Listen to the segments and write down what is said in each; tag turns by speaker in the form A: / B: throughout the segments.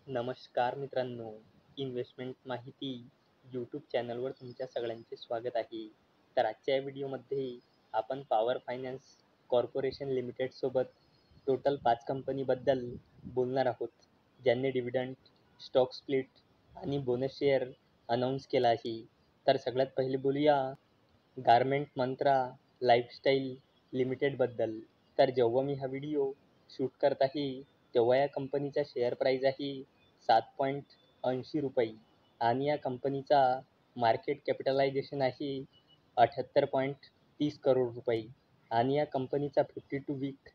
A: नमस्कार मित्रांनो, इन्व्हेस्टमेंट माहिती यूट्यूब चॅनलवर तुमच्या सगळ्यांचे स्वागत आहे. तर आजच्या या व्हिडिओमध्ये आपण पॉवर फायनान्स कॉर्पोरेशन लिमिटेडसोबत टोटल 5 कंपनीबद्दल बोलणार आहोत, ज्यांनी डिव्हिडंड, स्टॉक स्प्लिट आणि बोनस शेअर अनाऊन्स केला आहे. तर सगळ्यात पहिले बोलूया गारमेंट मंत्रा लाईफस्टाईल लिमिटेडबद्दल. तर जेव्हा मी हा व्हिडिओ शूट करत आहे तेव्हा या कंपनीचा शेअर प्राईज आहे 7.80 रुपये आणि या कंपनीचा मार्केट कॅपिटलायझेशन आहे 78.30 करोड रुपये आणि या कंपनीचा 52 वीक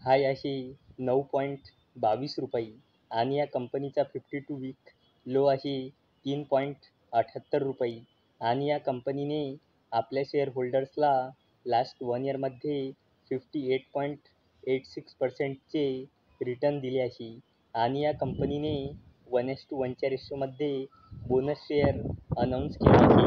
A: हाय आहे 9.22 रुपये आणि या कंपनीचा 52 वीक लो आहे 3.78 रुपये आणि या कंपनीने आपल्या शेअर होल्डर्सला लास्ट 1 इयरमध्ये 58.86%चे रिटर्न दिले आहे आणि या कंपनीने 1:1च्या रेशोमध्ये बोनस शेअर अनाऊन्स केला आहे.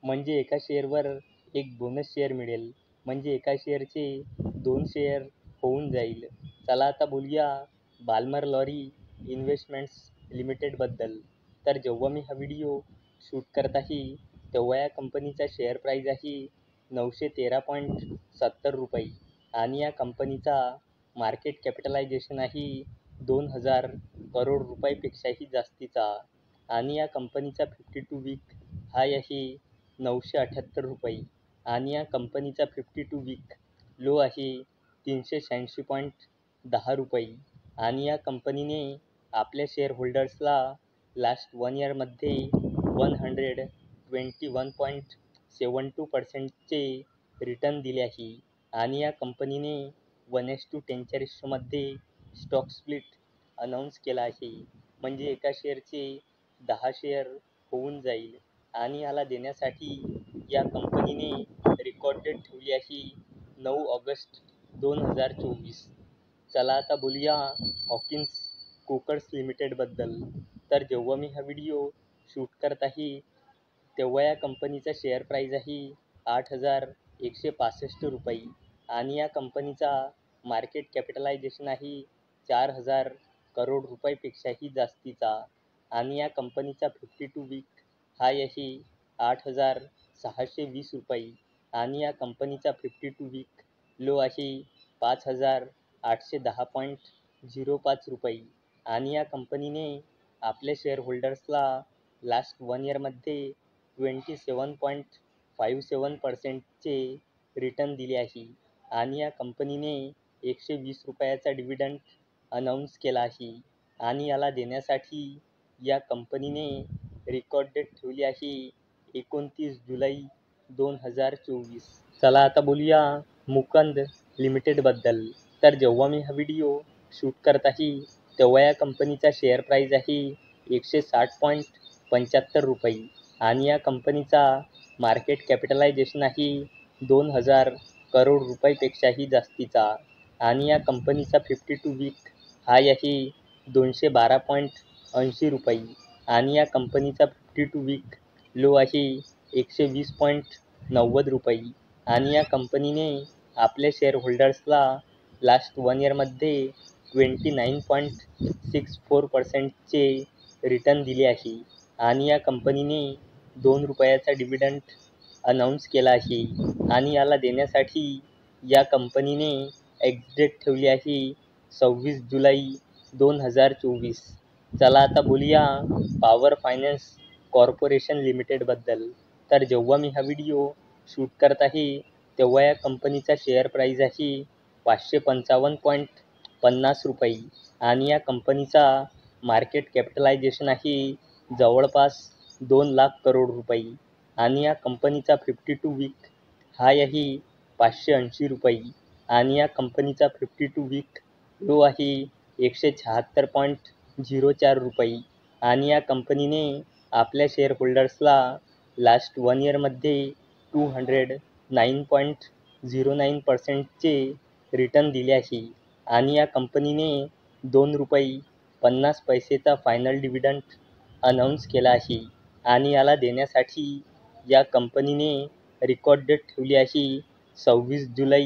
A: म्हणजे एका शेअरवर एक बोनस शेअर मिळेल, म्हणजे एका शेअरचे 2 शेअर होऊन जाईल. चला आता बोलूया बाल्मर लॉरी इन्व्हेस्टमेंट्स लिमिटेडबद्दल. तर जेव्हा मी हा व्हिडिओ शूट करत आहे तेव्हा या कंपनीचा शेअर प्राईज आहे 913.70 रुपये आणि या कंपनीचा मार्केट कॅपिटलायझेशन आहे 2,000 करोड रुपयापेक्षाही जास्तीचा आणि या कंपनीचा 52 वीक हाय आहे 978 रुपये आणि या कंपनीचा 52 वीक लो आहे 386.10 रुपये आणि या कंपनीने आपल्या शेअर होल्डर्सला लास्ट 1 इयरमध्ये 121.72%चे रिटर्न दिले आहे आणि या कंपनीने 1:10च्या रेशोमध्ये स्टॉक स्प्लिट अनाऊन्स केला आहे. म्हणजे एका शेअरचे 10 शेअर होऊन जाईल आणि याला देण्यासाठी या कंपनीने रेकॉर्ड डेट ठेवली आहे 9 ऑगस्ट 2024. चला आता बोलूया हॉकिन्स कोकर्स लिमिटेडबद्दल. तर जेव्हा मी हा व्हिडिओ शूट करत आहे तेव्हा या कंपनीचा शेअर प्राईज आहे 8,165 रुपये आणि या कंपनीचा मार्केट कॅपिटलायझेशन आहे 4,000 करोड रुपयापेक्षाही जास्तीचा आणि या कंपनीचा 52 वीक हाय आहे 8,620 रुपये आणि या कंपनीचा 52 वीक लो आहे 5,810.05 रुपये आणि या कंपनीने आपल्या शेअर होल्डर्सला लास्ट 1 इयरमध्ये 27.57%चे रिटर्न दिले आहे आणि या कंपनीने 120 रुपयाचा डिव्हिडंड अनाऊन्स केला आहे आणि याला देण्यासाठी या कंपनीने रेकॉर्ड डेट ठेवली आहे 29 जुलै 2024. चला आता बोलूया मुकुंद लिमिटेडबद्दल. तर जेव्हा मी हा व्हिडिओ शूट करत आहे तेव्हा या कंपनीचा शेअर प्राईज आहे 160.75 रुपये आणि या कंपनीचा मार्केट कॅपिटलायझेशन आहे 2,000 करोड रुपयापेक्षाही जास्तीचा आणि या कंपनीचा 52 वीक हाय आहे 212.80 रुपये आणि या कंपनीचा 52 वीक लो आहे 120.90 रुपये आणि या कंपनीने आपल्या शेअर होल्डर्सला लास्ट 1 इयरमध्ये 29.64%चे रिटर्न दिले आहे आणि या कंपनीने 2 रुपयाचा डिव्हिडंड अनाऊन्स केला आहे आणि याला देण्यासाठी या कंपनीने एक्झिट ठेवली आहे 26 जुलै 2024. चला आता बोलूया पॉवर फायनान्स कॉर्पोरेशन लिमिटेडबद्दल. तर जेव्हा मी हा व्हिडिओ शूट करत आहे तेव्हा या कंपनीचा शेअर प्राईज आहे 555.50 रुपये आणि या कंपनीचा मार्केट कॅपिटलायझेशन आहे जवळपास 2 लाख करोड रुपये आणि या कंपनीचा 52 वीक हाय आहे 580 रुपये आणि या कंपनीचा 52 वीक लो आहे 176.04 रुपये आणि या कंपनीने आपल्या शेअर होल्डर्सला लास्ट 1 इयरमध्ये 209.09%चे रिटर्न दिले आहे आणि या कंपनीने 2 रुपये 50 पैसेचा फायनल डिव्हिडंड अनाऊन्स केला आहे आणि याला देण्यासाठी या कंपनीने रेकॉर्ड डेट ठेवली आहे 26 जुलै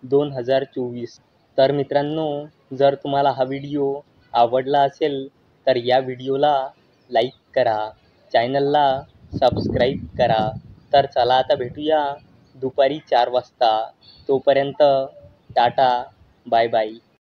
A: 2024. तर मित्रांनो, जर तुम्हाला हा व्हिडिओ आवडला असेल तर या व्हिडिओला लाईक करा, चॅनलला सबस्क्राईब करा. तर चला आता भेटूया दुपारी 4 वाजता. तोपर्यंत टाटा, बाय बाय.